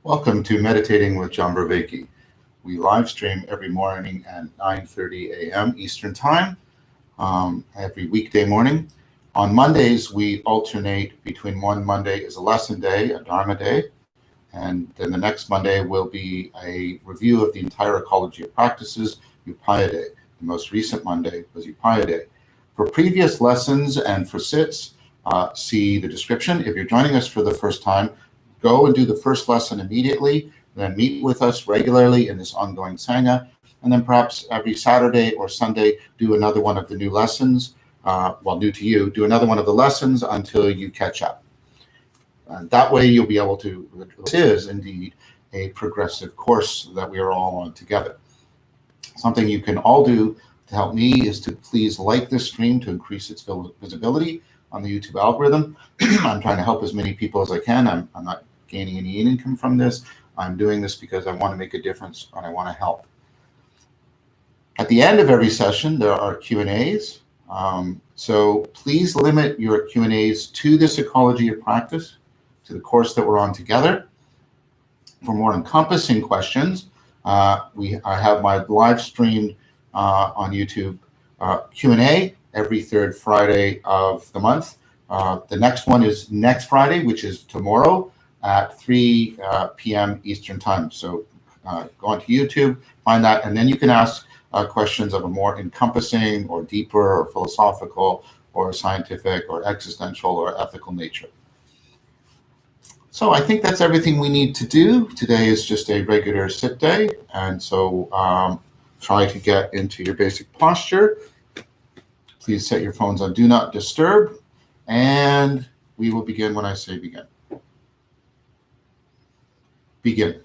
Welcome to Meditating with John Vervaeke. We live stream every morning at 9:30 a.m. Eastern Time, every weekday morning. On Mondays, we alternate between one Monday is a lesson day, a Dharma day, and then the next Monday will be a review of the entire ecology of practices, Upaya Day. The most recent Monday was Upaya Day. For previous lessons and for sits, see the description. If you're joining us for the first time, go and do the first lesson immediately, then meet with us regularly in this ongoing Sangha, and then perhaps every Saturday or Sunday do another one of the new lessons, new to you, do another one of the lessons until you catch up. And that way you'll be able to, this is indeed a progressive course that we are all on together. Something you can all do to help me is to please like this stream to increase its visibility on the YouTube algorithm. I'm trying to help as many people as I can. I'm not gaining any income from this. I'm doing this because I want to make a difference and I want to help. At the end of every session, there are Q&As. So please limit your Q&As to this ecology of practice, to the course that we're on together. For more encompassing questions, I have my live streamed on YouTube Q&A every third Friday of the month. The next one is next Friday, which is tomorrow at 3 p.m. Eastern Time. So go onto YouTube, find that, and then you can ask questions of a more encompassing or deeper or philosophical or scientific or existential or ethical nature. So I think that's everything we need to do. Today is just a regular sit day, and so try to get into your basic posture. Please set your phones on Do Not Disturb, and we will begin when I say begin. Begin.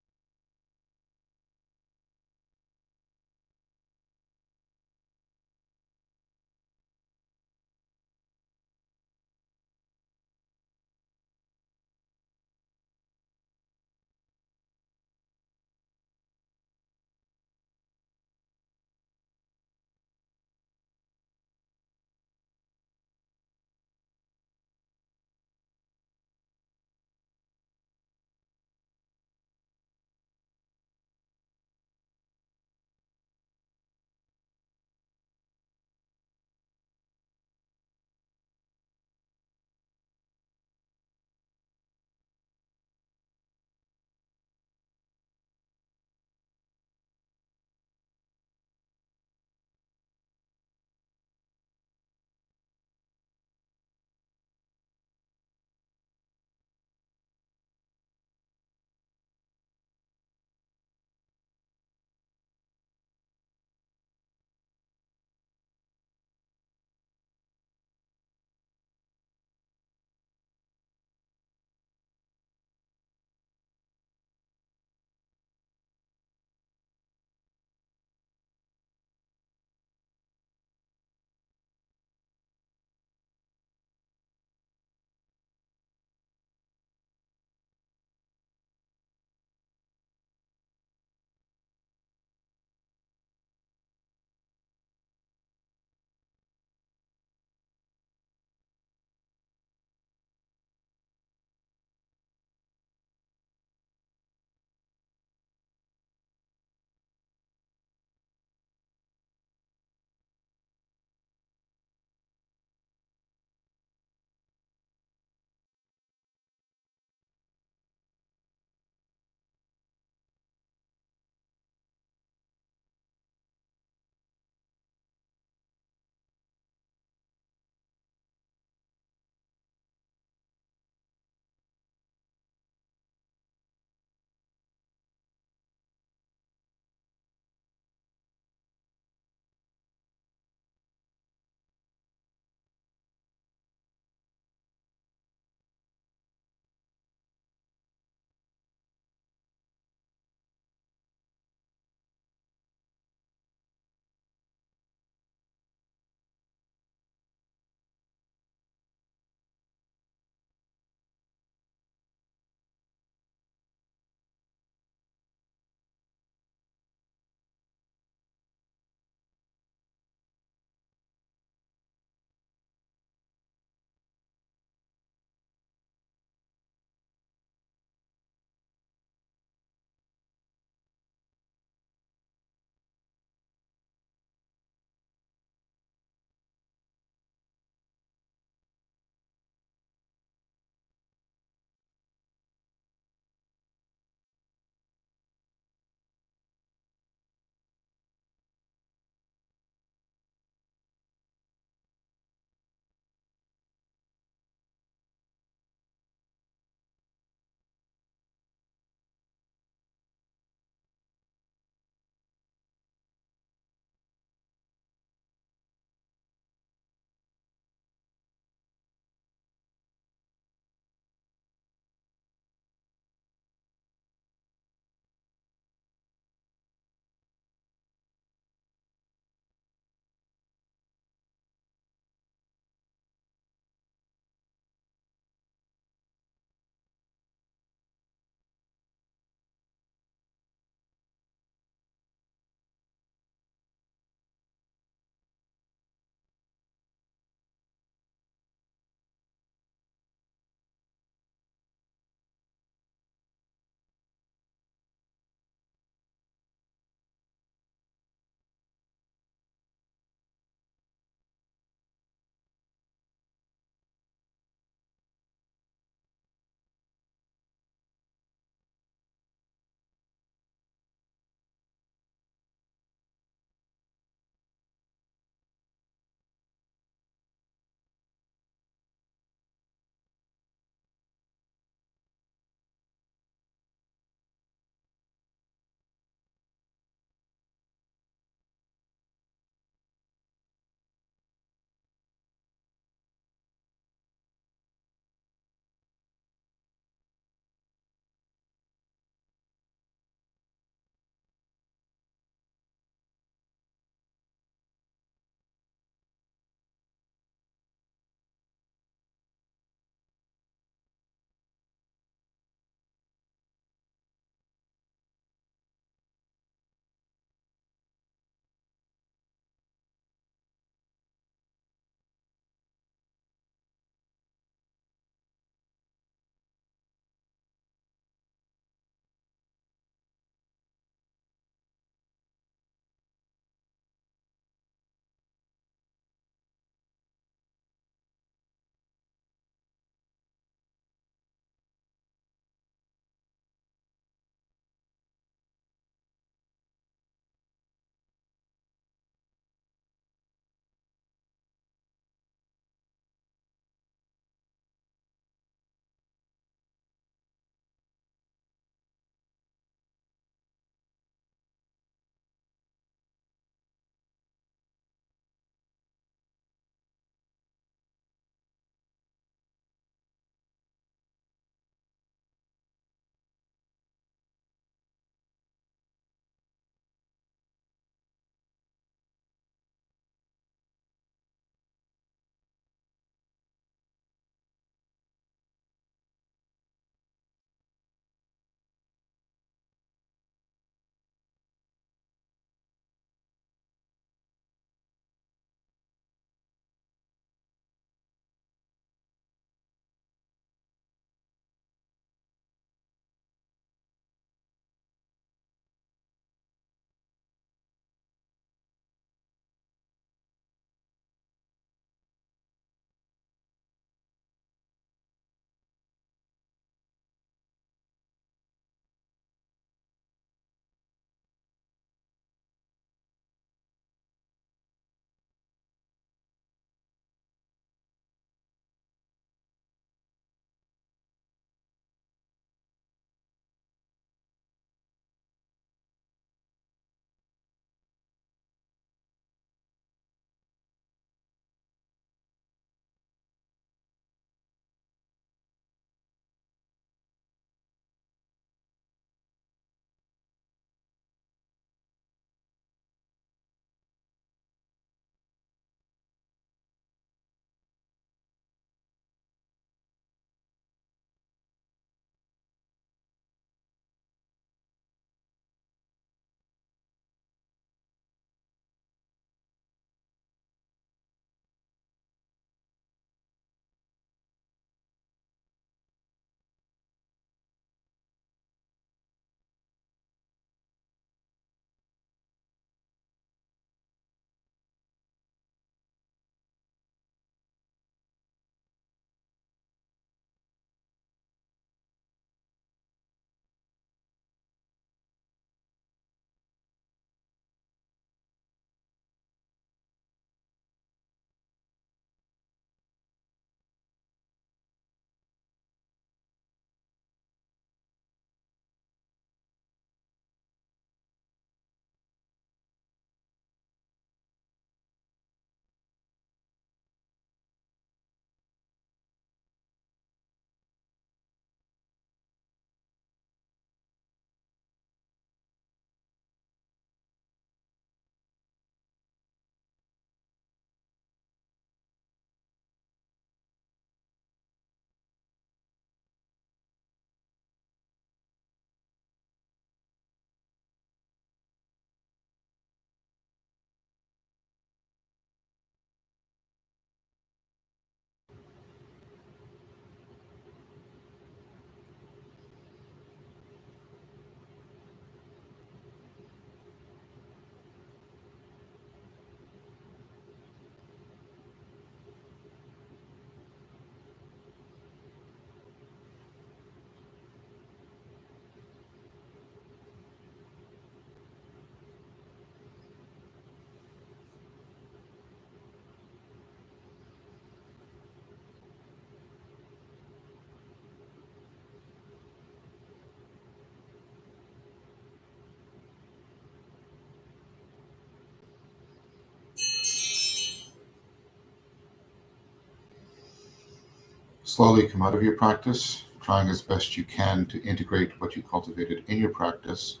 Slowly come out of your practice, trying as best you can to integrate what you cultivated in your practice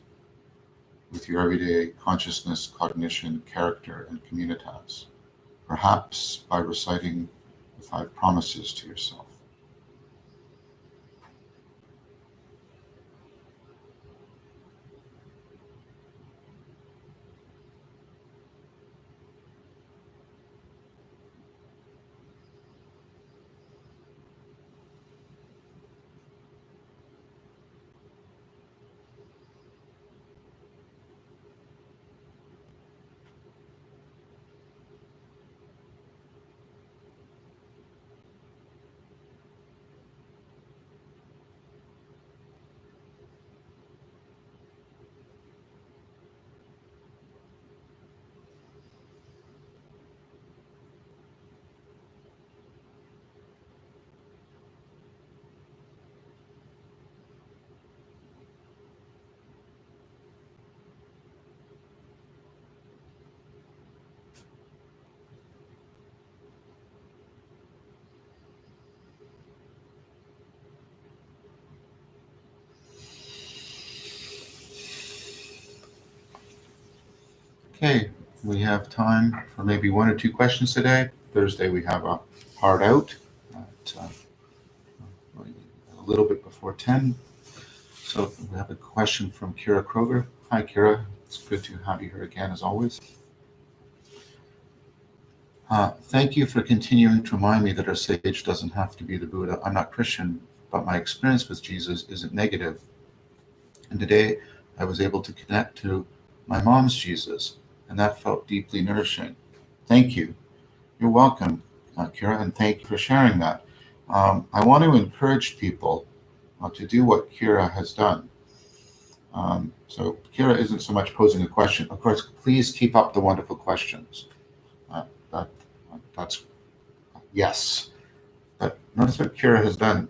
with your everyday consciousness, cognition, character, and communitas, perhaps by reciting the 5 promises to yourself. Okay, we have time for maybe 1 or 2 questions today. Thursday we have a hard out at a little bit before 10. So we have a question from Kira Kroger. Hi, Kira. It's good to have you here again, as always. Thank you for continuing to remind me that our sage doesn't have to be the Buddha. I'm not Christian, but my experience with Jesus isn't negative. And today I was able to connect to my mom's Jesus, and that felt deeply nourishing. Thank you. You're welcome, Kira, and thank you for sharing that. I want to encourage people to do what Kira has done. So Kira isn't so much posing a question. Of course, please keep up the wonderful questions. That's yes. But notice what Kira has done.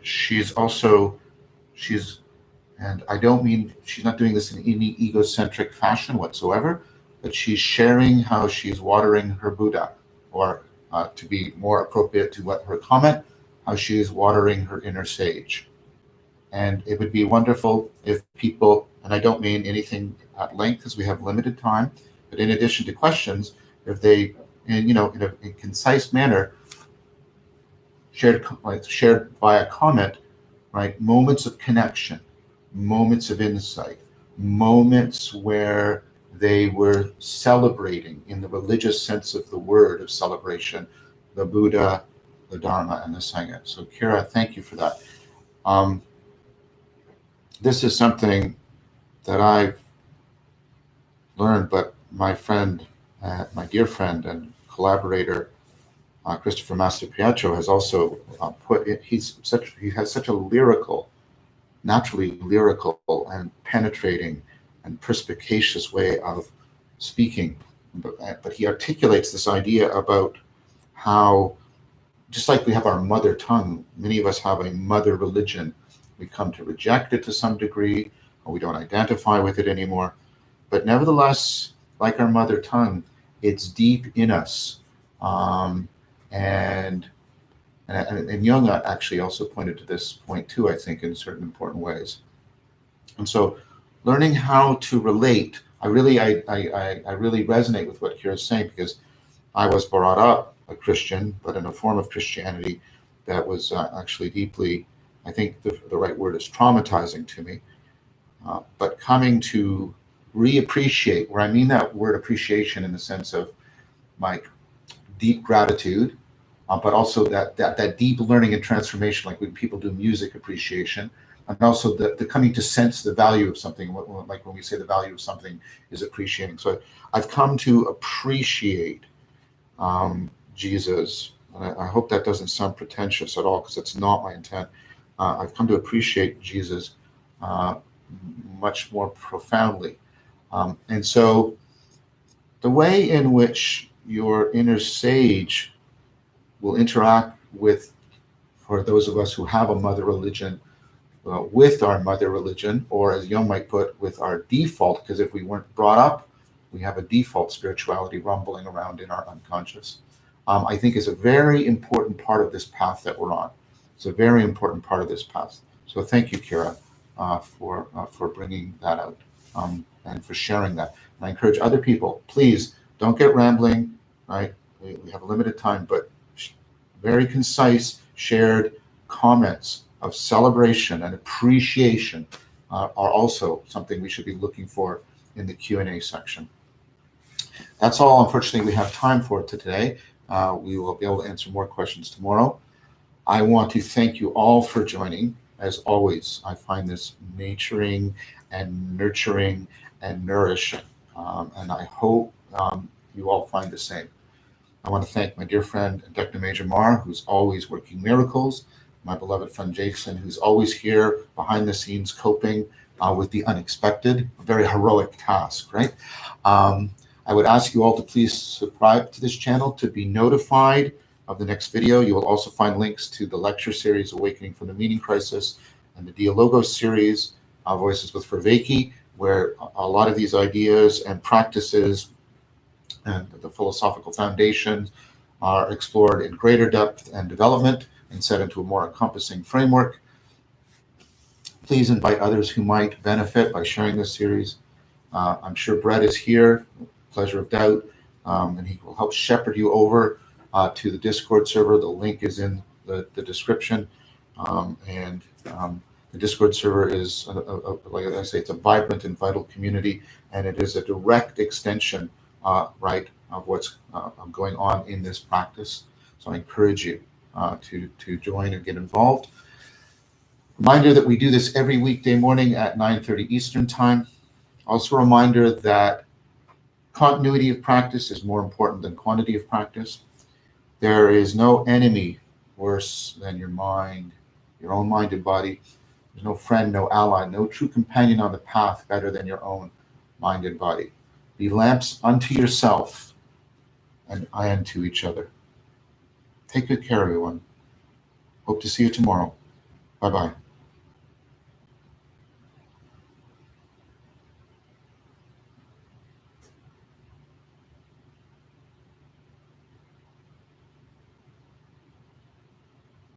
And I don't mean she's not doing this in any egocentric fashion whatsoever, but she's sharing how she's watering her Buddha, or to be more appropriate to what her comment, how she is watering her inner sage. And it would be wonderful if people, and I don't mean anything at length because we have limited time, but in addition to questions, if they, in a concise manner, shared via comment, right? Moments of connection, moments of insight, moments where they were celebrating, in the religious sense of the word of celebration, the Buddha, the Dharma, and the Sangha. So Kira, thank you for that. This is something that I've learned, but my friend, my dear friend and collaborator, Christopher Mastropietro, has also put it. He has such a naturally lyrical and penetrating and perspicacious way of speaking, but he articulates this idea about how, just like we have our mother tongue, many of us have a mother religion. We come to reject it to some degree, or we don't identify with it anymore. But nevertheless, like our mother tongue, it's deep in us. And Jung actually also pointed to this point too, I think, in certain important ways. And so learning how to relate, I really resonate with what Kira is saying, because I was brought up a Christian, but in a form of Christianity that was actually deeply, I think the right word is traumatizing to me. But coming to reappreciate, where I mean that word appreciation in the sense of like deep gratitude, but also that deep learning and transformation, like when people do music appreciation, and also the coming to sense the value of something, like when we say the value of something is appreciating. So I've come to appreciate Jesus. And I hope that doesn't sound pretentious at all, because it's not my intent. I've come to appreciate Jesus much more profoundly. And so the way in which your inner sage will interact with, for those of us who have a mother religion, with our mother religion, or as Jung might put, with our default, because if we weren't brought up, we have a default spirituality rumbling around in our unconscious, I think is a very important part of this path that we're on. It's a very important part of this path. So thank you, Kira, for bringing that out and for sharing that. And I encourage other people, please don't get rambling, right? We have a limited time, but very concise, shared comments of celebration and appreciation are also something we should be looking for in the Q&A section. That's all, unfortunately, we have time for today. We will be able to answer more questions tomorrow. I want to thank you all for joining. As always, I find this naturing and nurturing and nourishing, and I hope you all find the same. I want to thank my dear friend, Dr. Major Mar, who's always working miracles, my beloved friend Jason, who's always here behind the scenes coping with the unexpected, a very heroic task, right? I would ask you all to please subscribe to this channel to be notified of the next video. You will also find links to the lecture series, Awakening from the Meaning Crisis, and the Dialogos series, Voices with Vervaeke, where a lot of these ideas and practices and the philosophical foundations are explored in greater depth and development and set into a more encompassing framework. Please invite others who might benefit by sharing this series. I'm sure Brett is here, Pleasure of Doubt, and he will help shepherd you over to the Discord server. The link is in the description. The Discord server is, like I say, it's a vibrant and vital community, and it is a direct extension, right, of what's going on in this practice. So I encourage you to join and get involved. Reminder that we do this every weekday morning at 9:30 Eastern Time. Also a reminder that continuity of practice is more important than quantity of practice. There is no enemy worse than your mind, your own mind and body. There's no friend, no ally, no true companion on the path better than your own mind and body. Be lamps unto yourself and unto each other. Take good care, everyone. Hope to see you tomorrow. Bye-bye.